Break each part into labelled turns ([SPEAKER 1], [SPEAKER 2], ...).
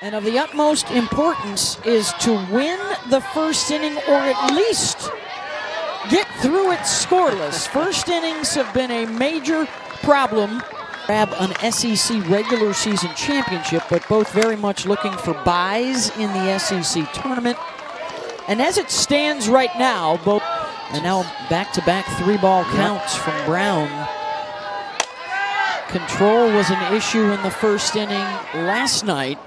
[SPEAKER 1] And of the utmost importance is to win the first inning or at least get through it scoreless. First innings have been a major problem. Grab an SEC regular season championship, but both very much looking for byes in the SEC tournament. And as it stands right now, both and now back-to-back 3-ball counts from Brown. Control was an issue in the first inning last night.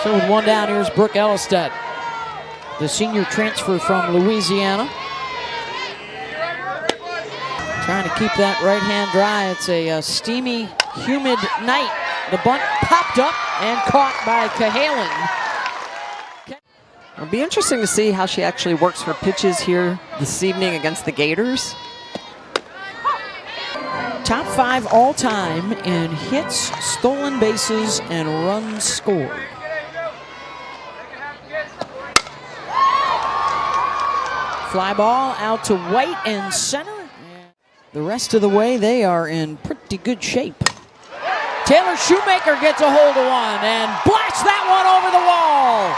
[SPEAKER 1] So with one down, here's Brooke Ellistead, the senior transfer from Louisiana. Trying to keep that right hand dry. It's a steamy, humid night. The bunt popped up and caught by Cahalan.
[SPEAKER 2] It'll be interesting to see how she actually works her pitches here this evening against the Gators.
[SPEAKER 1] Top 5 all-time in hits, stolen bases, and runs scored. Fly ball out to White and center. The rest of the way, they are in pretty good shape. Taylor Shoemaker gets a hold of one and blasts that one over the wall.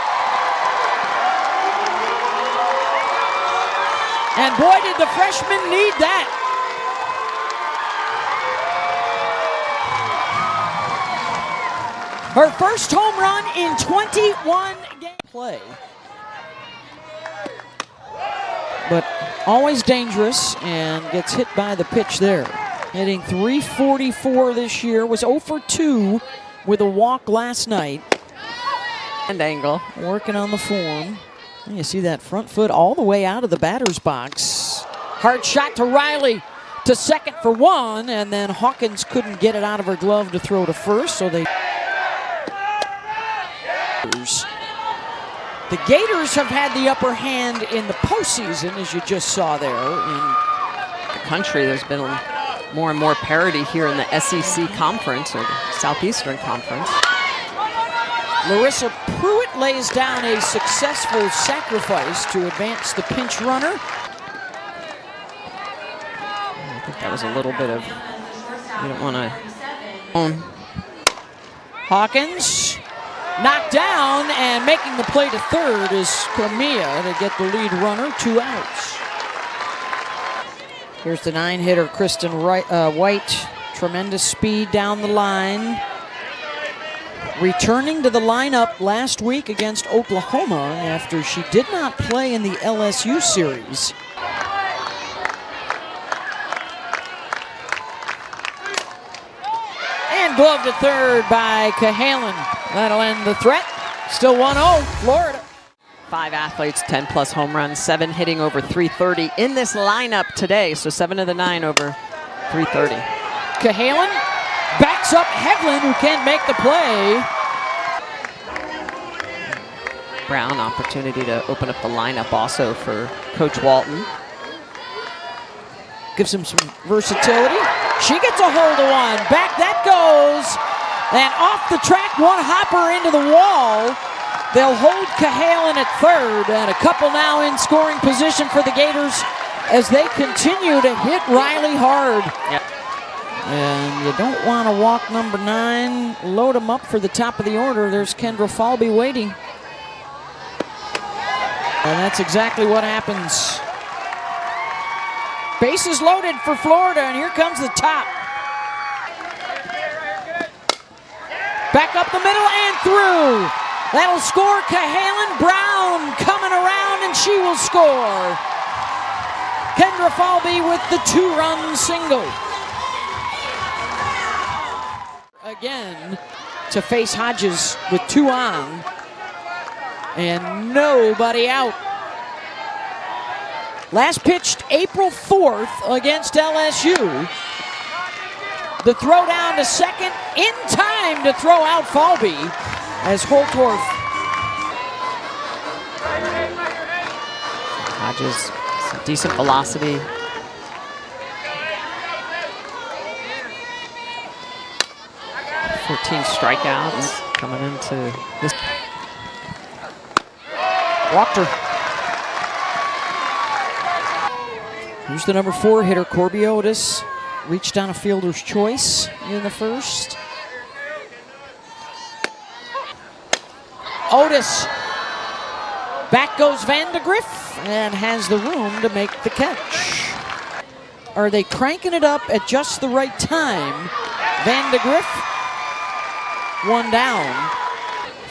[SPEAKER 1] And boy, did the freshman need that. Her first home run in 21 game play. But always dangerous and gets hit by the pitch there. Hitting .344 this year, was 0 for 2 with a walk last night.
[SPEAKER 2] And angle.
[SPEAKER 1] Working on the form. And you see that front foot all the way out of the batter's box. Hard shot to Riley to second for one, and then Hawkins couldn't get it out of her glove to throw to first, so they... The Gators have had the upper hand in the postseason, as you just saw there. In
[SPEAKER 2] the country, there's been more and more parity here in the SEC Conference, or the Southeastern Conference.
[SPEAKER 1] Larissa Pruitt lays down a successful sacrifice to advance the pinch runner.
[SPEAKER 2] I think that was a little bit of, you don't want to...
[SPEAKER 1] Hawkins knocked down, and making the play to third is Camilla to get the lead runner, 2 outs. Here's the 9-hitter, Kristen White. Tremendous speed down the line. Returning to the lineup last week against Oklahoma after she did not play in the LSU series. And glove to third by Cahalan. That'll end the threat. Still 1-0, Florida.
[SPEAKER 2] 5 athletes, 10+ home runs, 7 hitting over .330 in this lineup today. So 7 of the 9 over .330.
[SPEAKER 1] Cahalan backs up Hevlin, who can't make the play.
[SPEAKER 2] Brown, opportunity to open up the lineup also for Coach Walton.
[SPEAKER 1] Gives him some versatility. She gets a hold of one. Back that goes. And off the track, one hopper into the wall. They'll hold Cahalan at third, and a couple now in scoring position for the Gators as they continue to hit Riley hard.
[SPEAKER 2] Yep.
[SPEAKER 1] And you don't want to walk number 9. Load him up for the top of the order. There's Kendra Falby waiting. And that's exactly what happens. Bases loaded for Florida, and here comes the top. Back up the middle and through. That'll score Cahalan. Brown coming around, and she will score. Kendra Falby with the 2-run single. Again to face Hodges with 2 on. And nobody out. Last pitched April 4th against LSU. The throw down to second in time to throw out Falby as Holtorf.
[SPEAKER 2] Hodges, some decent velocity. "14 strikeouts coming into this."
[SPEAKER 1] Walked her. Here's the number 4 hitter, Corby Otis. reached on a fielder's choice in the first. Otis. Back goes Van de Griff and has the room to make the catch. Are they cranking it up at just the right time? Van de Griff, one down.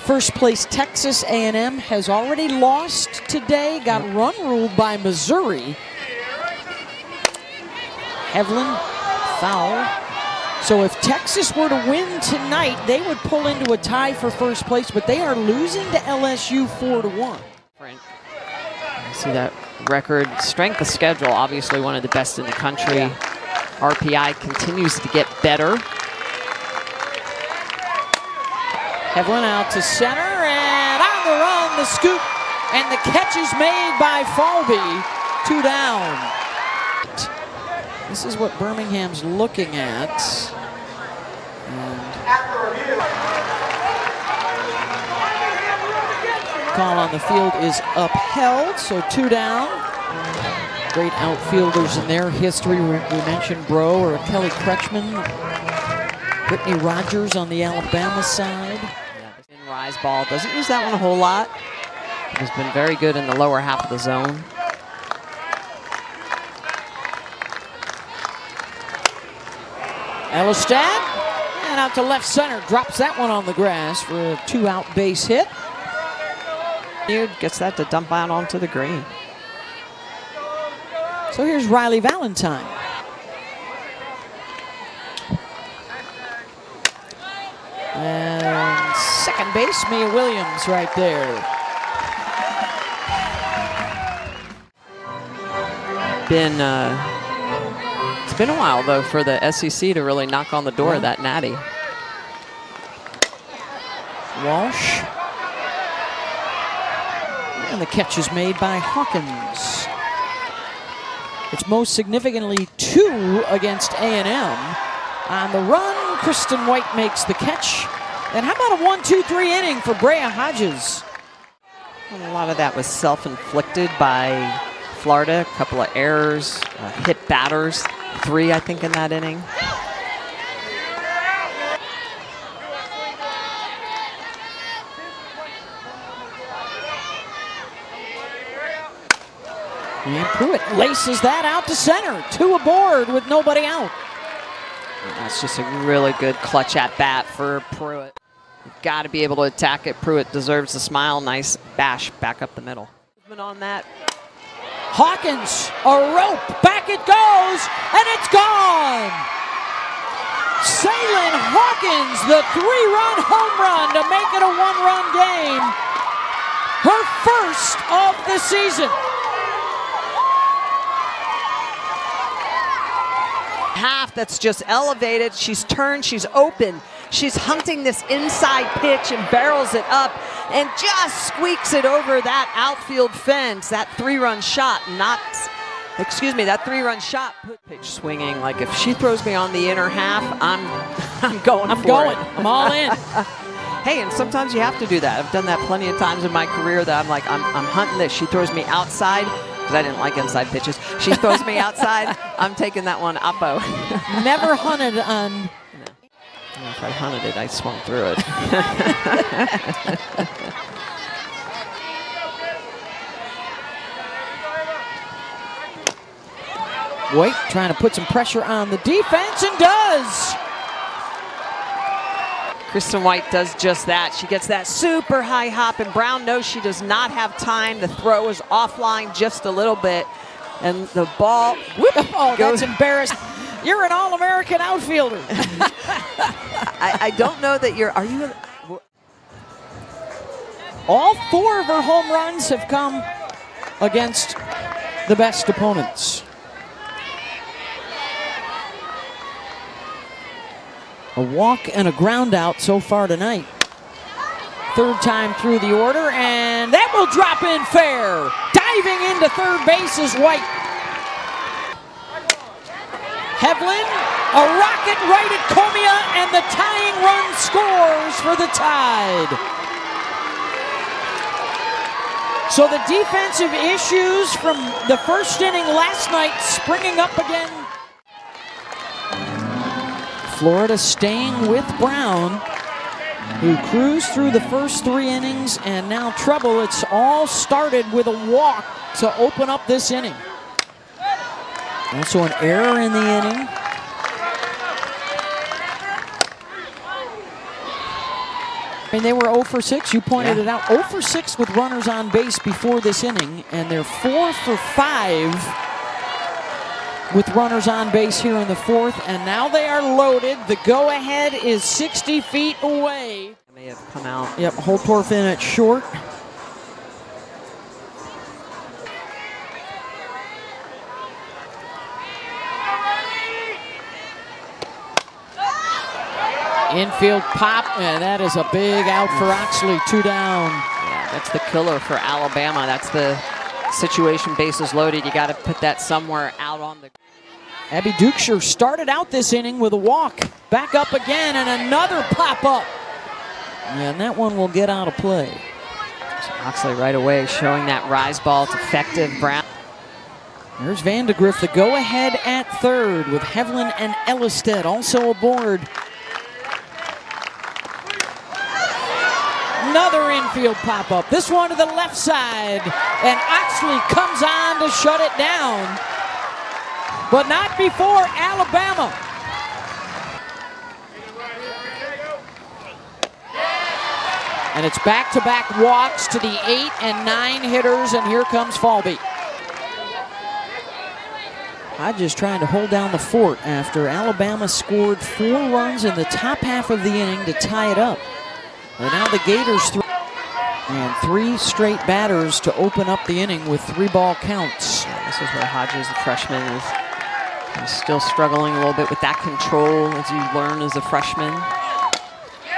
[SPEAKER 1] First place Texas A&M has already lost today, got run ruled by Missouri. Hevlin, foul. So if Texas were to win tonight, they would pull into a tie for first place, but they are losing to LSU 4-1.
[SPEAKER 2] See that record, strength of schedule, obviously one of the best in the country. Yeah. RPI continues to get better.
[SPEAKER 1] Hevlin out to center, and on the run, the scoop, and the catch is made by Falby. 2 down. This is what Birmingham's looking at. And call on the field is upheld, so 2 down. Great outfielders in their history. We mentioned Bro or Kelly Kretschmann. Brittany Rogers on the Alabama side.
[SPEAKER 2] In rise ball, doesn't use that one a whole lot. Has been very good in the lower half of the zone.
[SPEAKER 1] Elistad, and out to left center, drops that one on the grass for a 2-out base hit.
[SPEAKER 2] Gets that to dump out onto the green.
[SPEAKER 1] So here's Riley Valentine. And second base, Mia Williams right there.
[SPEAKER 2] It's been a while, though, for the SEC to really knock on the door of that natty.
[SPEAKER 1] Walsh. And the catch is made by Hawkins. It's most significantly 2 against A&M. On the run, Kristen White makes the catch. And how about a 1-2-3 inning for Brea Hodges?
[SPEAKER 2] And a lot of that was self-inflicted by Florida. A couple of errors, hit batters. 3, I think, in that inning.
[SPEAKER 1] And Pruitt laces that out to center. 2 aboard with nobody out.
[SPEAKER 2] And that's just a really good clutch at bat for Pruitt. You've got to be able to attack it. Pruitt deserves a smile. Nice bash back up the middle. Movement on that.
[SPEAKER 1] Hawkins, a rope, back it goes, and it's gone! Ceylon Hawkins, the 3-run home run to make it a 1-run game. Her first of the season.
[SPEAKER 2] Half that's just elevated. She's turned, she's open. She's hunting this inside pitch and barrels it up and just squeaks it over that outfield fence. That 3-run shot that 3-run shot put pitch swinging. Like if she throws me on the inner half, I'm going for it.
[SPEAKER 1] I'm all in.
[SPEAKER 2] Hey, and sometimes you have to do that. I've done that plenty of times in my career that I'm like, I'm hunting this. She throws me outside, because I didn't like inside pitches. She throws me outside, I'm taking that one oppo.
[SPEAKER 1] Never hunted on...
[SPEAKER 2] If I hunted it, I swung through it.
[SPEAKER 1] White trying to put some pressure on the defense and does.
[SPEAKER 2] Kristen White does just that. She gets that super high hop, and Brown knows she does not have time. The throw is offline just a little bit, and the ball
[SPEAKER 1] goes. That's embarrassing. You're an All-American outfielder.
[SPEAKER 2] I don't know that are you?
[SPEAKER 1] All 4 of her home runs have come against the best opponents. A walk and a ground out so far tonight. 3rd time through the order, and that will drop in fair. Diving into third base is White. Hevlin, a rocket right at Comia, and the tying run scores for the Tide. So the defensive issues from the first inning last night springing up again. Florida staying with Brown, who cruised through the first 3 innings, and now trouble. It's all started with a walk to open up this inning. Also an error in the inning. I mean, they were 0 for 6. You pointed it out. 0 for 6 with runners on base before this inning, and they're 4 for 5 with runners on base here in the 4th, and now they are loaded. The go-ahead is 60 feet away.
[SPEAKER 2] May have come out.
[SPEAKER 1] Yep, Holtorf in at short. Infield pop, and that is a big out for Oxley, 2 down.
[SPEAKER 2] Yeah, that's the killer for Alabama. That's the situation, bases loaded. You got to put that somewhere out on the...
[SPEAKER 1] Abby Dukeshire started out this inning with a walk. Back up again, and another pop-up. And that one will get out of play.
[SPEAKER 2] So Oxley right away showing that rise ball. It's effective. Brown.
[SPEAKER 1] There's Vandegrift, the go-ahead at third, with Hevlin and Ellisted also aboard. Another infield pop-up. This one to the left side, and Oxley comes on to shut it down. But not before Alabama. And it's back-to-back walks to the 8 and 9 hitters, and here comes Falby. Hodges trying to hold down the fort after Alabama scored 4 runs in the top half of the inning to tie it up. And now the Gators and 3 straight batters to open up the inning with 3-ball counts.
[SPEAKER 2] Yeah, this is where Hodges, the freshman, is still struggling a little bit with that control as you learn as a freshman.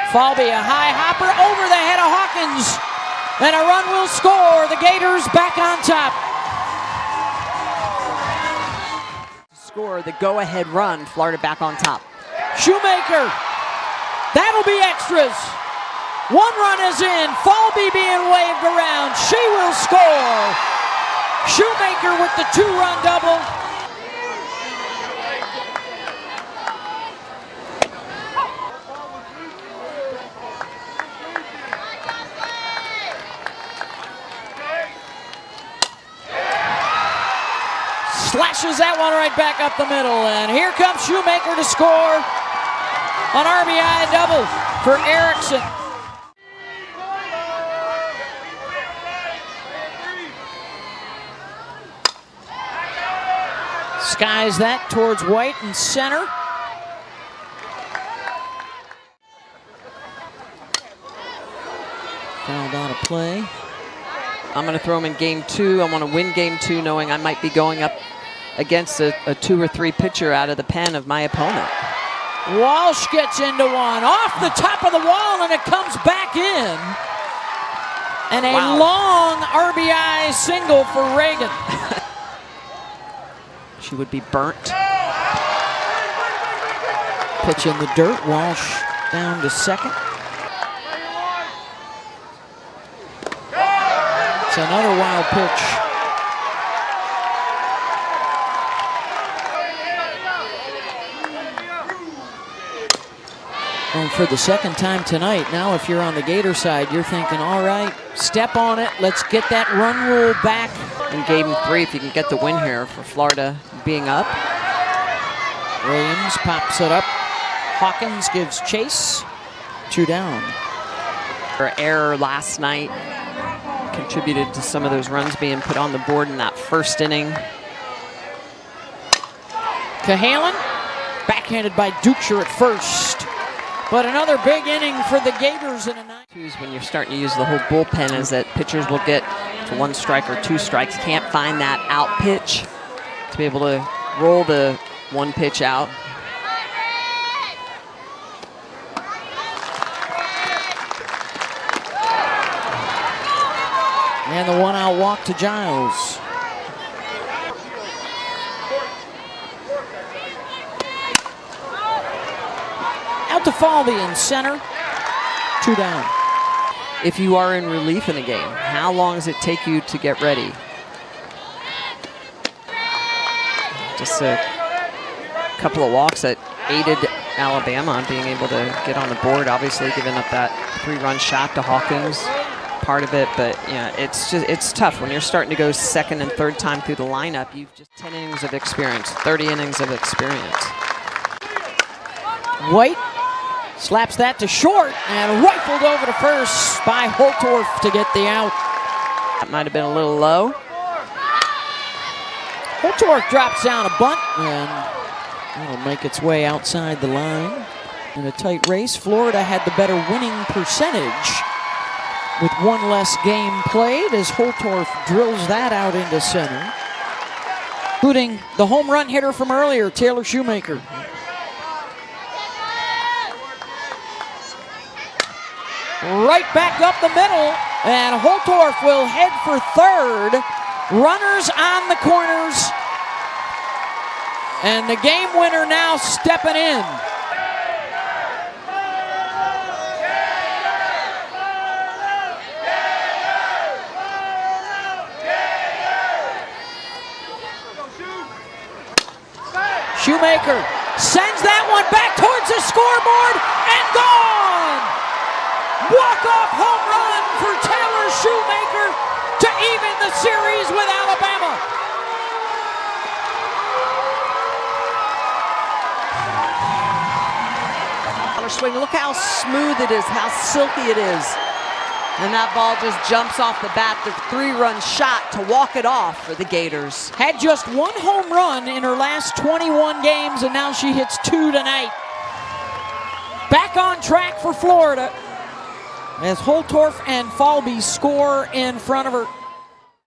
[SPEAKER 1] Falby, a high hopper over the head of Hawkins, and a run will score. The Gators back on top.
[SPEAKER 2] Score the go-ahead run. Florida back on top.
[SPEAKER 1] Shoemaker, that'll be extras. 1 run is in. Falby being waved around. She will score. Shoemaker with the 2-run double. Slashes that one right back up the middle, and here comes Shoemaker to score. An RBI double for Erickson. Skies that towards White and center. Fouled on a play.
[SPEAKER 2] I'm going to throw him in game 2. I want to win game 2 knowing I might be going up against a 2 or 3 pitcher out of the pen of my opponent.
[SPEAKER 1] Walsh gets into one. Off the top of the wall, and it comes back in. And a long RBI single for Reagan.
[SPEAKER 2] She would be burnt.
[SPEAKER 1] Pitch in the dirt. Walsh down to second. It's another wild pitch. And for the second time tonight, now if you're on the Gator side, you're thinking, all right, step on it. Let's get that run rule back.
[SPEAKER 2] In game 3, if you can get the win here for Florida being up.
[SPEAKER 1] Williams pops it up. Hawkins gives chase. 2 down.
[SPEAKER 2] Her error last night contributed to some of those runs being put on the board in that first inning.
[SPEAKER 1] Cahalan, backhanded by Dukeshire at first. But another big inning for the Gators in a 9.
[SPEAKER 2] When you're starting to use the whole bullpen is that pitchers will get to 1 strike or 2 strikes, can't find that out pitch to be able to roll the 1 pitch out.
[SPEAKER 1] And the 1-out walk to Giles. Out to Falby in center. 2 down.
[SPEAKER 2] If you are in relief in a game, how long does it take you to get ready? Just a couple of walks that aided Alabama on being able to get on the board. Obviously giving up that 3-run shot to Hawkins, part of it, but yeah, it's tough when you're starting to go second and third time through the lineup. You've just 10 innings of experience, 30 innings of experience.
[SPEAKER 1] White slaps that to short and rifled over to first by Holtorf to get the out.
[SPEAKER 2] That might have been a little low.
[SPEAKER 1] Holtorf drops down a bunt and that'll make its way outside the line. In a tight race, Florida had the better winning percentage with one less game played as Holtorf drills that out into center, including the home run hitter from earlier, Taylor Shoemaker. Right back up the middle, and Holtorf will head for third. Runners on the corners, and the game winner now stepping in. Shoemaker sends that one back towards the scoreboard and gone! Walk-off home run for Taylor Shoemaker to even the series with Alabama.
[SPEAKER 2] Swing. Look how smooth it is, how silky it is. And that ball just jumps off the bat, the 3-run shot to walk it off for the Gators.
[SPEAKER 1] Had just one home run in her last 21 games, and now she hits 2 tonight. Back on track for Florida as Holtorf and Falby score in front of her.